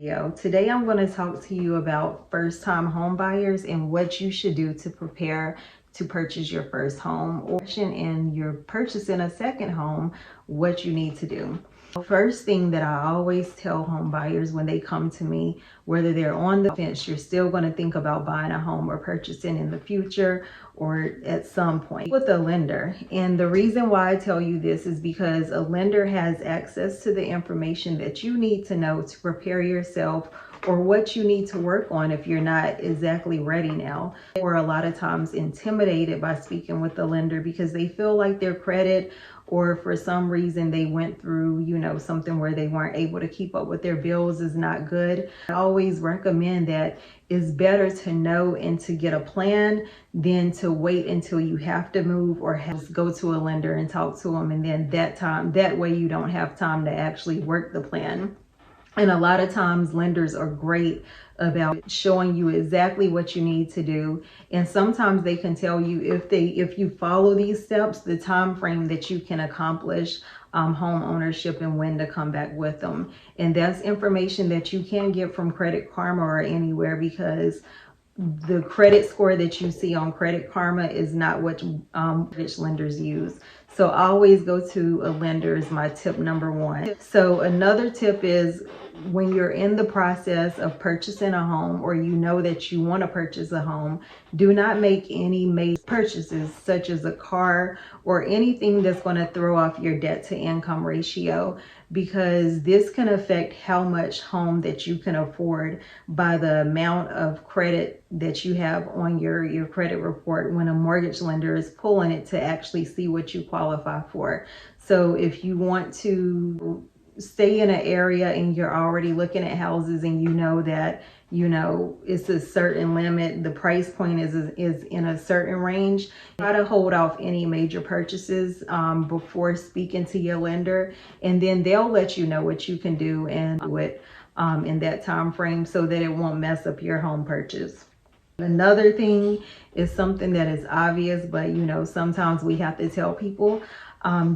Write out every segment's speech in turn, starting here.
Today I'm going to talk to you about first-time home buyers and what you should do to prepare to purchase your first home, or and you're purchasing a second home, what you need to do. First thing that I always tell home buyers when they come to me, whether they're on the fence, you're still going to think about buying a home or purchasing in the future or at some point, with a lender. And the reason why I tell you this is because a lender has access to the information that you need to know to prepare yourself, or what you need to work on if you're not exactly ready now. We're a lot of times intimidated by speaking with the lender because they feel like their credit, or for some reason they went through, something where they weren't able to keep up with their bills, is not good. I always recommend that it's better to know and to get a plan than to wait until you have to move or go to a lender and talk to them. And then that way you don't have time to actually work the plan. And a lot of times lenders are great about showing you exactly what you need to do. And sometimes they can tell you, if you follow these steps, the time frame that you can accomplish home ownership and when to come back with them. And that's information that you can get from Credit Karma or anywhere, because the credit score that you see on Credit Karma is not what which lenders use. So always go to a lender is my tip number one. So another tip is, when you're in the process of purchasing a home, or you know that you want to purchase a home, do not make any major purchases such as a car or anything that's going to throw off your debt to income ratio, because this can affect how much home that you can afford by the amount of credit that you have on your credit report when a mortgage lender is pulling it to actually see what you qualify for. So if you want to stay in an area and you're already looking at houses and you know that it's a certain limit, the price point is in a certain range, try to hold off any major purchases before speaking to your lender, and then they'll let you know what you can do and do it in that time frame, so that it won't mess up your home purchase. Another thing is something that is obvious, but sometimes we have to tell people.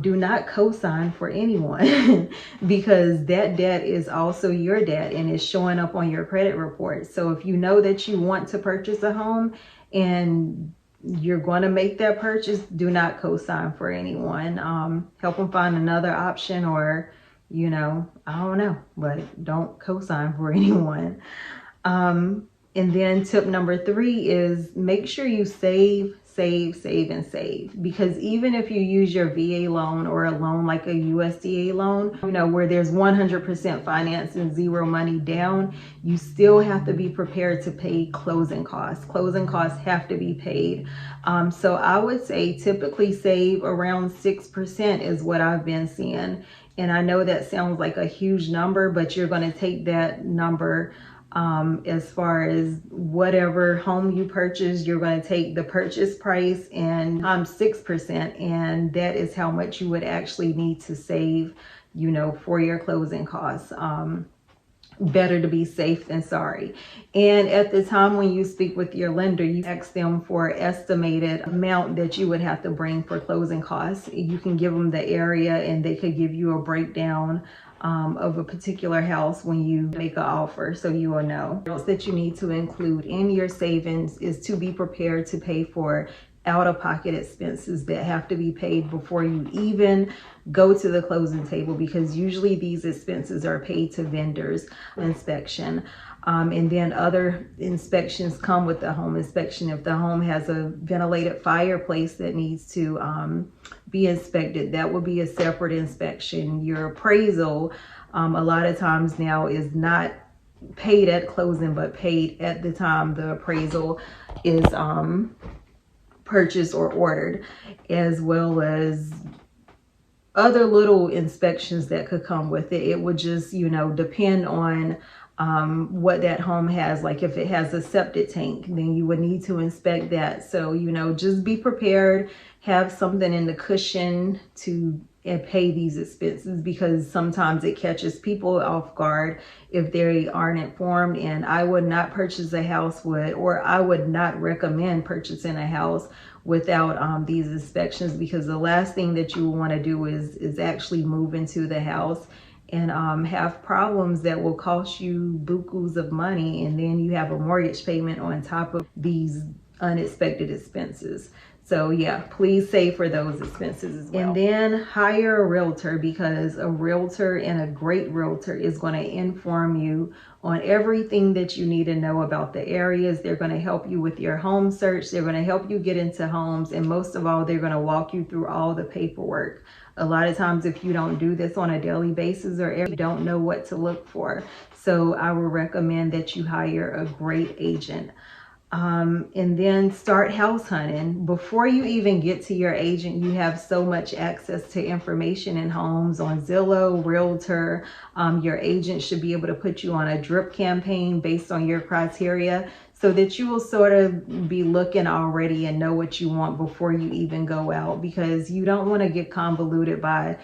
Do not co-sign for anyone because that debt is also your debt and is showing up on your credit report. So if you know that you want to purchase a home and you're going to make that purchase, do not co-sign for anyone. Help them find another option, or I don't know, but don't co-sign for anyone. And then tip number 3 is, make sure you save, and save. Because even if you use your VA loan or a loan like a USDA loan, where there's 100% finance and zero money down, you still have to be prepared to pay closing costs. Closing costs have to be paid. So I would say typically save around 6% is what I've been seeing. And I know that sounds like a huge number, but you're going to take that number as far as whatever home you purchase, you're going to take the purchase price and 6%, and that is how much you would actually need to save, for your closing costs. Better to be safe than sorry. And at the time when you speak with your lender, you ask them for estimated amount that you would have to bring for closing costs. You can give them the area and they could give you a breakdown of a particular house when you make an offer, so you will know. What else that you need to include in your savings is to be prepared to pay for out-of-pocket expenses that have to be paid before you even go to the closing table, because usually these expenses are paid to vendors. Inspection, and then other inspections come with the home inspection. If the home has a ventilated fireplace that needs to be inspected, that will be a separate inspection. Your appraisal, a lot of times now, is not paid at closing but paid at the time the appraisal is purchased or ordered, as well as other little inspections that could come with it. It would just depend on what that home has. Like if it has a septic tank, then you would need to inspect that. So just be prepared, have something in the cushion to pay these expenses, because sometimes it catches people off guard if they aren't informed. And I would not purchase a house or I would not recommend purchasing a house without these inspections, because the last thing that you want to do is actually move into the house and have problems that will cost you bukus of money, and then you have a mortgage payment on top of these unexpected expenses. So yeah, please save for those expenses as well. And then hire a realtor, because a realtor, and a great realtor, is going to inform you on everything that you need to know about the areas. They're going to help you with your home search. They're going to help you get into homes. And most of all, they're going to walk you through all the paperwork. A lot of times, if you don't do this on a daily basis, or you don't know what to look for. So I would recommend that you hire a great agent. And then start house hunting. Before you even get to your agent, you have so much access to information in homes on Zillow, Realtor. Your agent should be able to put you on a drip campaign based on your criteria, so that you will sort of be looking already and know what you want before you even go out, because you don't want to get convoluted by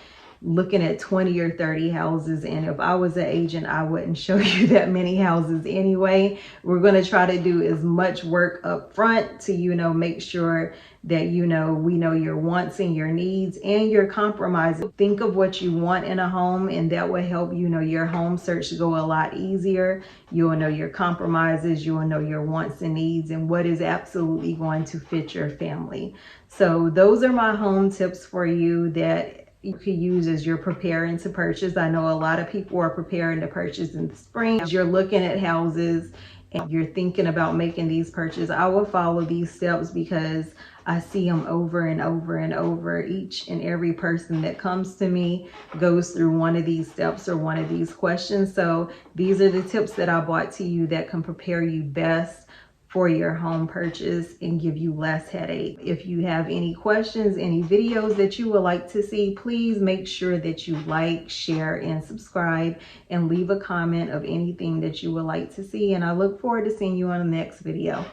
looking at 20 or 30 houses. And if I was an agent, I wouldn't show you that many houses anyway. We're going to try to do as much work up front to, make sure that, we know your wants and your needs and your compromises. Think of what you want in a home, and that will help, your home search go a lot easier. You'll know your compromises, you'll know your wants and needs, and what is absolutely going to fit your family. So those are my home tips for you that you could use as you're preparing to purchase. I know a lot of people are preparing to purchase in the spring. As you're looking at houses and you're thinking about making these purchases, I will follow these steps because I see them over and over and over. Each and every person that comes to me goes through one of these steps or one of these questions. So these are the tips that I brought to you that can prepare you best for your home purchase and give you less headache. If you have any questions, any videos that you would like to see, please make sure that you like, share, and subscribe, and leave a comment of anything that you would like to see. And I look forward to seeing you on the next video.